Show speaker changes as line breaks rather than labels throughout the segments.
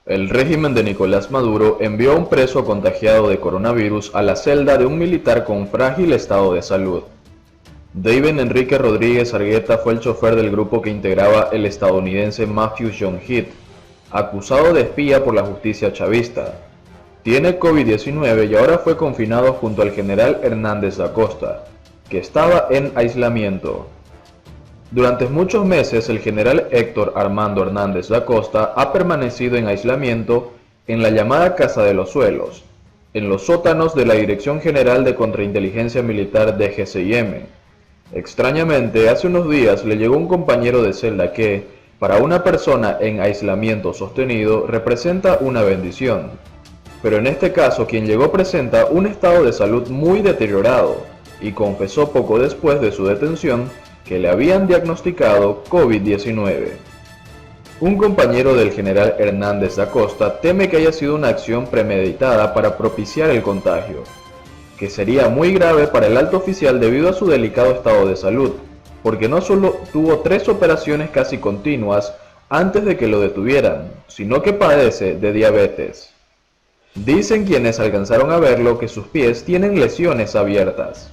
El régimen de Nicolás Maduro envió a un preso contagiado de coronavirus a la celda de un militar con frágil estado de salud. David Enrique Rodríguez Argueta fue el chofer del grupo que integraba el estadounidense Matthew John Heath, acusado de espía por la justicia chavista. Tiene COVID-19 y ahora fue confinado junto al general Hernández da Costa, que estaba en aislamiento. Durante muchos meses el general Héctor Armando Hernández da Costa ha permanecido en aislamiento en la llamada Casa de los Suelos, en los sótanos de la Dirección General de Contrainteligencia Militar de DGCIM. Extrañamente, hace unos días le llegó un compañero de celda que, para una persona en aislamiento sostenido, representa una bendición. Pero en este caso quien llegó presenta un estado de salud muy deteriorado y confesó poco después de su detención que le habían diagnosticado COVID-19. Un compañero del general Hernández da Costa teme que haya sido una acción premeditada para propiciar el contagio, que sería muy grave para el alto oficial debido a su delicado estado de salud, porque no solo tuvo 3 operaciones casi continuas antes de que lo detuvieran, sino que padece de diabetes. Dicen quienes alcanzaron a verlo que sus pies tienen lesiones abiertas.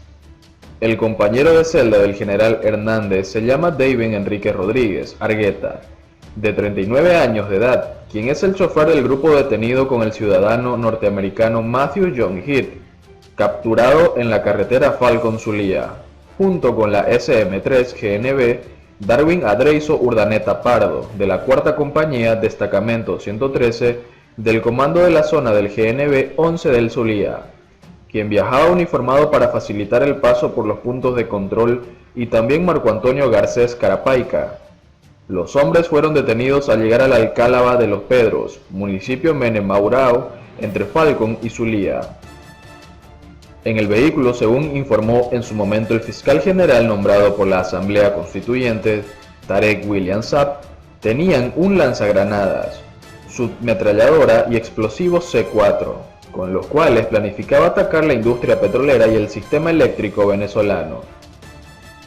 El compañero de celda del general Hernández se llama David Enrique Rodríguez Argueta, de 39 años de edad, quien es el chofer del grupo detenido con el ciudadano norteamericano Matthew John Heath, capturado en la carretera Falcón-Zulia, junto con la SM-3 GNB Darwin Adreiso Urdaneta Pardo, de la 4ª Compañía Destacamento 113 del Comando de la Zona del GNB 11 del Zulia, quien viajaba uniformado para facilitar el paso por los puntos de control, y también Marco Antonio Garcés Carapaica. Los hombres fueron detenidos al llegar a la Alcálaba de los Pedros, municipio Menemaurao, entre Falcón y Zulia. En el vehículo, según informó en su momento el fiscal general nombrado por la Asamblea Constituyente, Tarek William Saab, tenían un lanzagranadas, submetralladora y explosivos C4, con los cuales planificaba atacar la industria petrolera y el sistema eléctrico venezolano.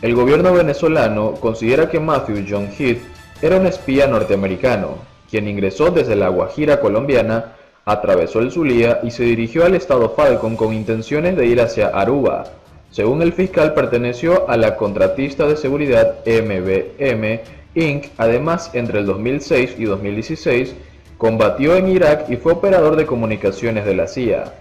El gobierno venezolano considera que Matthew John Heath era un espía norteamericano, quien ingresó desde la Guajira colombiana, atravesó el Zulia y se dirigió al estado Falcón con intenciones de ir hacia Aruba. Según el fiscal, perteneció a la contratista de seguridad MBM Inc. Además, entre el 2006 y 2016, combatió en Irak y fue operador de comunicaciones de la CIA.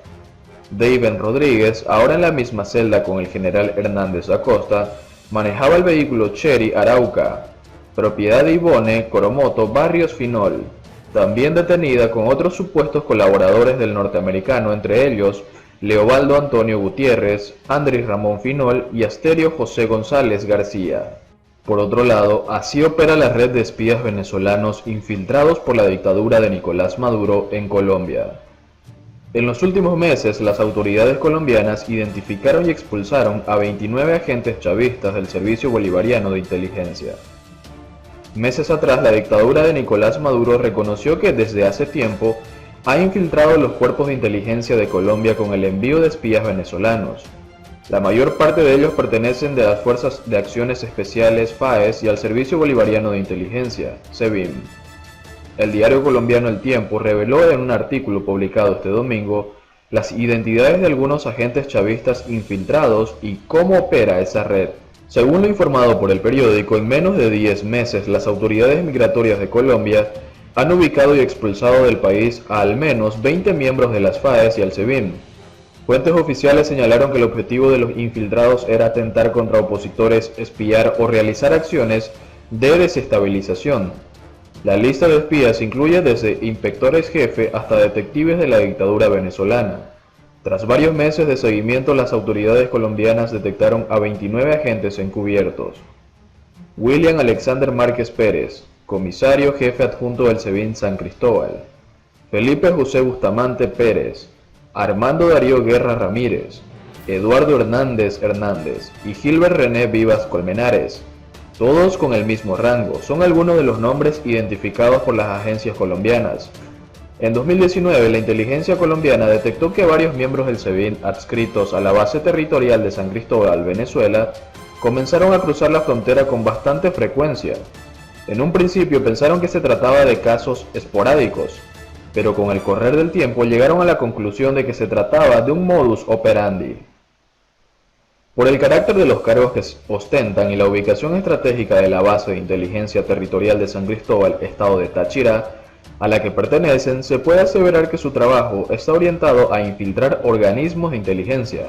David Rodríguez, ahora en la misma celda con el general Hernández da Costa, manejaba el vehículo Chery Arauca, propiedad de Ivone Coromoto Barrios Finol, también detenida con otros supuestos colaboradores del norteamericano, entre ellos Leobaldo Antonio Gutiérrez, Andrés Ramón Finol y Asterio José González García. Por otro lado, así opera la red de espías venezolanos infiltrados por la dictadura de Nicolás Maduro en Colombia. En los últimos meses, las autoridades colombianas identificaron y expulsaron a 29 agentes chavistas del Servicio Bolivariano de Inteligencia. Meses atrás, la dictadura de Nicolás Maduro reconoció que desde hace tiempo ha infiltrado los cuerpos de inteligencia de Colombia con el envío de espías venezolanos. La mayor parte de ellos pertenecen de las Fuerzas de Acciones Especiales FAES y al Servicio Bolivariano de Inteligencia, SEBIN. El diario colombiano El Tiempo reveló en un artículo publicado este domingo las identidades de algunos agentes chavistas infiltrados y cómo opera esa red. Según lo informado por el periódico, en menos de 10 meses las autoridades migratorias de Colombia han ubicado y expulsado del país a al menos 20 miembros de las FAES y al SEBIN. Fuentes oficiales señalaron que el objetivo de los infiltrados era atentar contra opositores, espiar o realizar acciones de desestabilización. La lista de espías incluye desde inspectores jefe hasta detectives de la dictadura venezolana. Tras varios meses de seguimiento, las autoridades colombianas detectaron a 29 agentes encubiertos. William Alexander Márquez Pérez, comisario jefe adjunto del SEBIN San Cristóbal. Felipe José Bustamante Pérez, Armando Darío Guerra Ramírez, Eduardo Hernández Hernández y Gilbert René Vivas Colmenares, todos con el mismo rango, son algunos de los nombres identificados por las agencias colombianas. En 2019, la inteligencia colombiana detectó que varios miembros del SEBIN adscritos a la base territorial de San Cristóbal, Venezuela, comenzaron a cruzar la frontera con bastante frecuencia. En un principio pensaron que se trataba de casos esporádicos, pero con el correr del tiempo llegaron a la conclusión de que se trataba de un modus operandi. Por el carácter de los cargos que ostentan y la ubicación estratégica de la base de inteligencia territorial de San Cristóbal, estado de Táchira, a la que pertenecen, se puede aseverar que su trabajo está orientado a infiltrar organismos de inteligencia,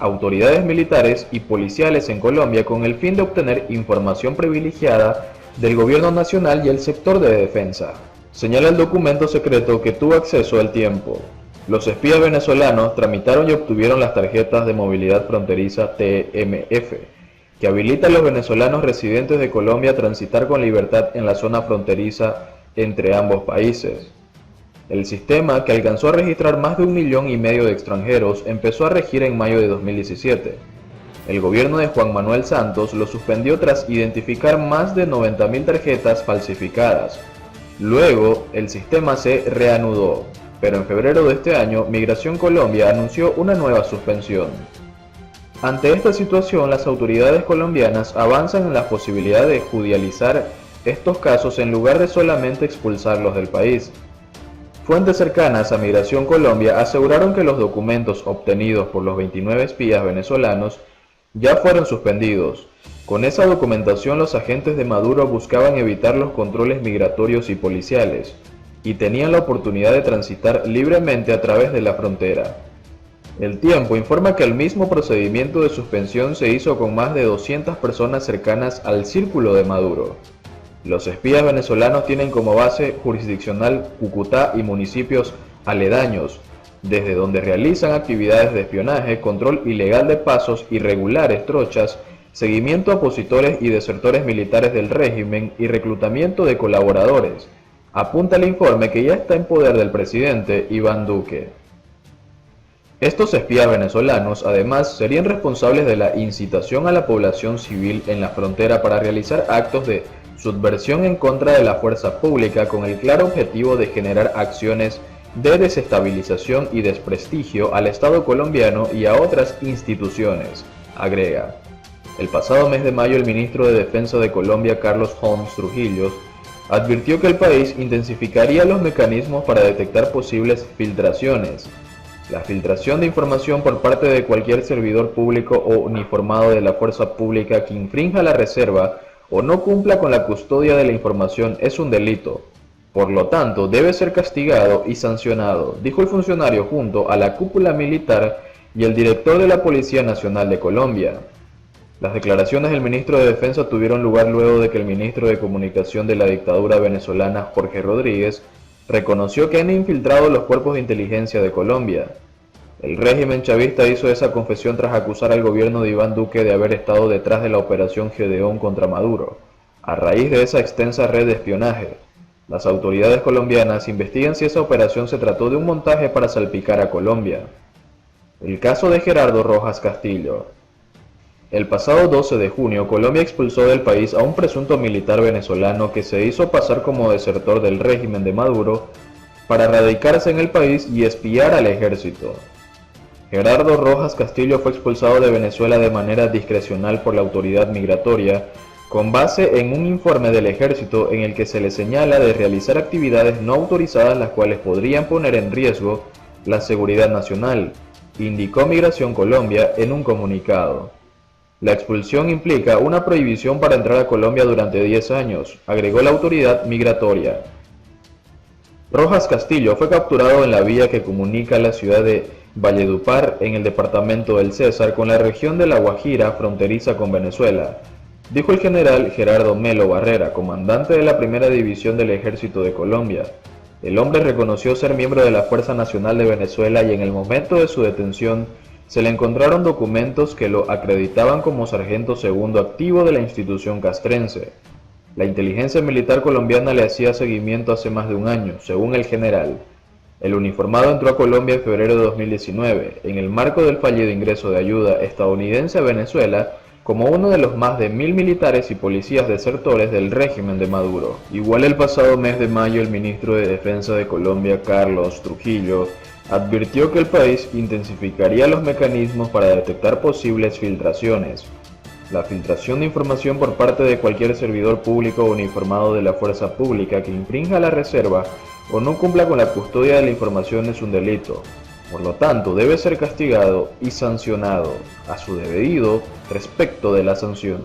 autoridades militares y policiales en Colombia con el fin de obtener información privilegiada del gobierno nacional y el sector de defensa. Señala el documento secreto que tuvo acceso al tiempo. Los espías venezolanos tramitaron y obtuvieron las tarjetas de movilidad fronteriza TMF, que habilita a los venezolanos residentes de Colombia a transitar con libertad en la zona fronteriza entre ambos países. El sistema, que alcanzó a registrar más de 1,5 millones de extranjeros, empezó a regir en mayo de 2017. El gobierno de Juan Manuel Santos lo suspendió tras identificar más de 90.000 tarjetas falsificadas. Luego, el sistema se reanudó, pero en febrero de este año, Migración Colombia anunció una nueva suspensión. Ante esta situación, las autoridades colombianas avanzan en la posibilidad de judicializar estos casos en lugar de solamente expulsarlos del país. Fuentes cercanas a Migración Colombia aseguraron que los documentos obtenidos por los 29 espías venezolanos ya fueron suspendidos. Con esa documentación, los agentes de Maduro buscaban evitar los controles migratorios y policiales, y tenían la oportunidad de transitar libremente a través de la frontera. El Tiempo informa que el mismo procedimiento de suspensión se hizo con más de 200 personas cercanas al círculo de Maduro. Los espías venezolanos tienen como base jurisdiccional Cúcuta y municipios aledaños, desde donde realizan actividades de espionaje, control ilegal de pasos irregulares, trochas, seguimiento a opositores y desertores militares del régimen y reclutamiento de colaboradores. Apunta el informe que ya está en poder del presidente Iván Duque. Estos espías venezolanos, además, serían responsables de la incitación a la población civil en la frontera para realizar actos de subversión en contra de la fuerza pública con el claro objetivo de generar acciones de desestabilización y desprestigio al Estado colombiano y a otras instituciones, agrega. El pasado mes de mayo, el ministro de Defensa de Colombia, Carlos Holmes Trujillo, advirtió que el país intensificaría los mecanismos para detectar posibles filtraciones. La filtración de información por parte de cualquier servidor público o uniformado de la fuerza pública que infrinja la reserva o no cumpla con la custodia de la información es un delito. Por lo tanto, debe ser castigado y sancionado, dijo el funcionario junto a la cúpula militar y el director de la Policía Nacional de Colombia. Las declaraciones del ministro de Defensa tuvieron lugar luego de que el ministro de Comunicación de la dictadura venezolana, Jorge Rodríguez, reconoció que han infiltrado los cuerpos de inteligencia de Colombia. El régimen chavista hizo esa confesión tras acusar al gobierno de Iván Duque de haber estado detrás de la operación Gedeón contra Maduro. A raíz de esa extensa red de espionaje, las autoridades colombianas investigan si esa operación se trató de un montaje para salpicar a Colombia. El caso de Gerardo Rojas Castillo. El pasado 12 de junio, Colombia expulsó del país a un presunto militar venezolano que se hizo pasar como desertor del régimen de Maduro para radicarse en el país y espiar al ejército. Gerardo Rojas Castillo fue expulsado de Venezuela de manera discrecional por la autoridad migratoria, con base en un informe del ejército en el que se le señala de realizar actividades no autorizadas las cuales podrían poner en riesgo la seguridad nacional, indicó Migración Colombia en un comunicado. La expulsión implica una prohibición para entrar a Colombia durante 10 años, agregó la autoridad migratoria. Rojas Castillo fue capturado en la vía que comunica la ciudad de Valledupar, en el departamento del Cesar, con la región de La Guajira, fronteriza con Venezuela, dijo el general Gerardo Melo Barrera, comandante de la Primera División del Ejército de Colombia. El hombre reconoció ser miembro de la Fuerza Nacional de Venezuela y en el momento de su detención se le encontraron documentos que lo acreditaban como sargento segundo activo de la institución castrense. La inteligencia militar colombiana le hacía seguimiento hace más de un año, según el general. El uniformado entró a Colombia en febrero de 2019, en el marco del fallido ingreso de ayuda estadounidense a Venezuela, como uno de los más de 1.000 militares y policías desertores del régimen de Maduro. Igual el pasado mes de mayo, el ministro de Defensa de Colombia, Carlos Trujillo, advirtió que el país intensificaría los mecanismos para detectar posibles filtraciones. La filtración de información por parte de cualquier servidor público o uniformado de la fuerza pública que infrinja la reserva o no cumpla con la custodia de la información es un delito. Por lo tanto, debe ser castigado y sancionado a su debido respecto de la sanción.